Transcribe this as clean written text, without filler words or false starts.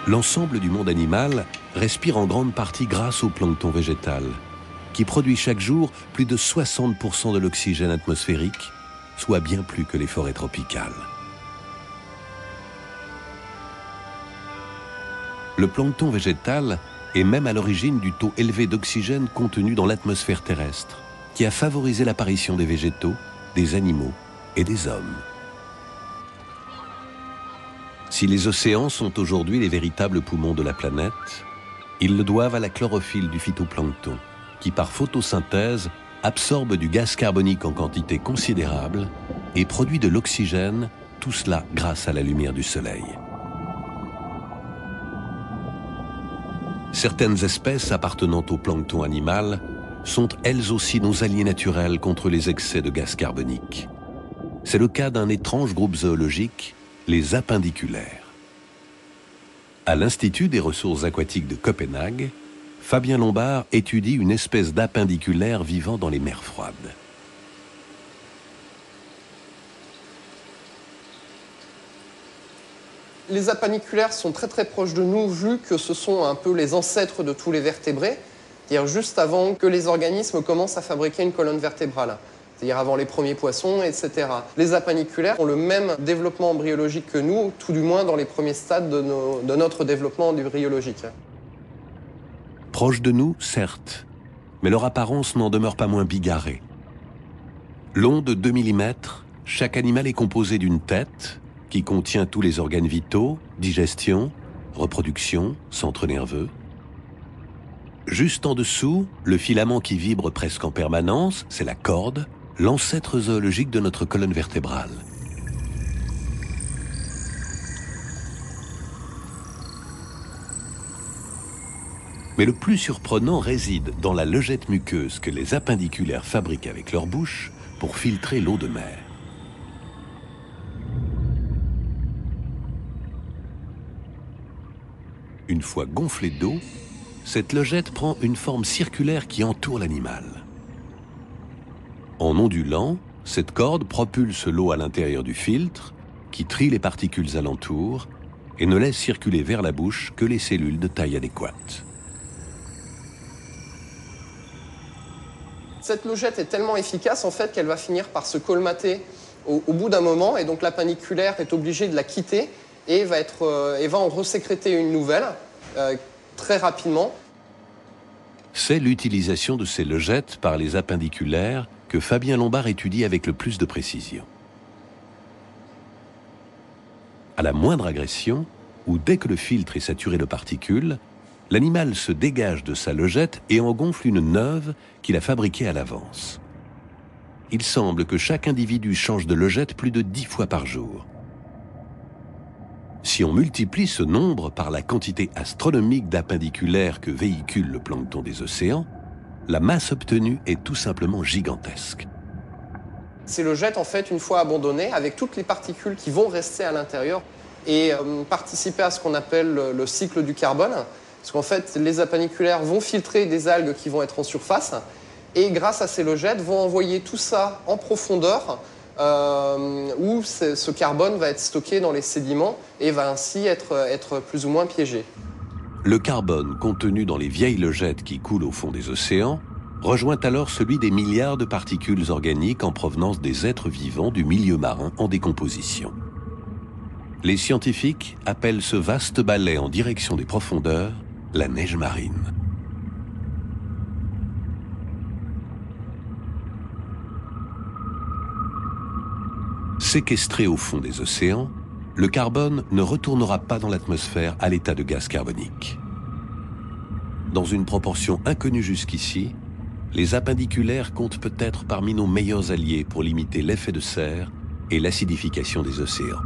L'ensemble du monde animal respire en grande partie grâce au plancton végétal, qui produit chaque jour plus de 60% de l'oxygène atmosphérique, soit bien plus que les forêts tropicales. Le plancton végétal est même à l'origine du taux élevé d'oxygène contenu dans l'atmosphère terrestre, qui a favorisé l'apparition des végétaux, des animaux et des hommes. Si les océans sont aujourd'hui les véritables poumons de la planète, ils le doivent à la chlorophylle du phytoplancton, qui par photosynthèse absorbe du gaz carbonique en quantité considérable et produit de l'oxygène, tout cela grâce à la lumière du soleil. Certaines espèces appartenant au plancton animal sont elles aussi nos alliés naturels contre les excès de gaz carbonique. C'est le cas d'un étrange groupe zoologique, les apindiculaires. À l'Institut des ressources aquatiques de Copenhague, Fabien Lombard étudie une espèce d'apindiculaire vivant dans les mers froides. Les apindiculaires sont très proches de nous, vu que ce sont un peu les ancêtres de tous les vertébrés, c'est-à-dire juste avant que les organismes commencent à fabriquer une colonne vertébrale, c'est-à-dire avant les premiers poissons, etc. Les apindiculaires ont le même développement embryologique que nous, tout du moins dans les premiers stades de notre développement embryologique. Proches de nous, certes, mais leur apparence n'en demeure pas moins bigarrée. Long de 2 mm, chaque animal est composé d'une tête, qui contient tous les organes vitaux, digestion, reproduction, centre nerveux. Juste en dessous, le filament qui vibre presque en permanence, c'est la corde, l'ancêtre zoologique de notre colonne vertébrale. Mais le plus surprenant réside dans la logette muqueuse que les apindiculaires fabriquent avec leur bouche pour filtrer l'eau de mer. Une fois gonflée d'eau, cette logette prend une forme circulaire qui entoure l'animal. En ondulant, cette corde propulse l'eau à l'intérieur du filtre, qui trie les particules alentour et ne laisse circuler vers la bouche que les cellules de taille adéquate. Cette logette est tellement efficace en fait qu'elle va finir par se colmater au bout d'un moment, et donc l'apindiculaire est obligé de la quitter et va en resécréter une nouvelle très rapidement. C'est l'utilisation de ces logettes par les apindiculaires que Fabien Lombard étudie avec le plus de précision. À la moindre agression, ou dès que le filtre est saturé de particules, l'animal se dégage de sa logette et en gonfle une neuve qu'il a fabriquée à l'avance. Il semble que chaque individu change de logette plus de 10 fois par jour. Si on multiplie ce nombre par la quantité astronomique d'apindiculaires que véhicule le plancton des océans, la masse obtenue est tout simplement gigantesque. Ces logettes, en fait, une fois abandonnées, avec toutes les particules qui vont rester à l'intérieur et participer à ce qu'on appelle le cycle du carbone, parce qu'en fait, les apindiculaires vont filtrer des algues qui vont être en surface et grâce à ces logettes, vont envoyer tout ça en profondeur où ce carbone va être stocké dans les sédiments et va ainsi être plus ou moins piégé. Le carbone contenu dans les vieilles logettes qui coulent au fond des océans rejoint alors celui des milliards de particules organiques en provenance des êtres vivants du milieu marin en décomposition. Les scientifiques appellent ce vaste balai en direction des profondeurs la neige marine. Séquestré au fond des océans, le carbone ne retournera pas dans l'atmosphère à l'état de gaz carbonique. Dans une proportion inconnue jusqu'ici, les apindiculaires comptent peut-être parmi nos meilleurs alliés pour limiter l'effet de serre et l'acidification des océans.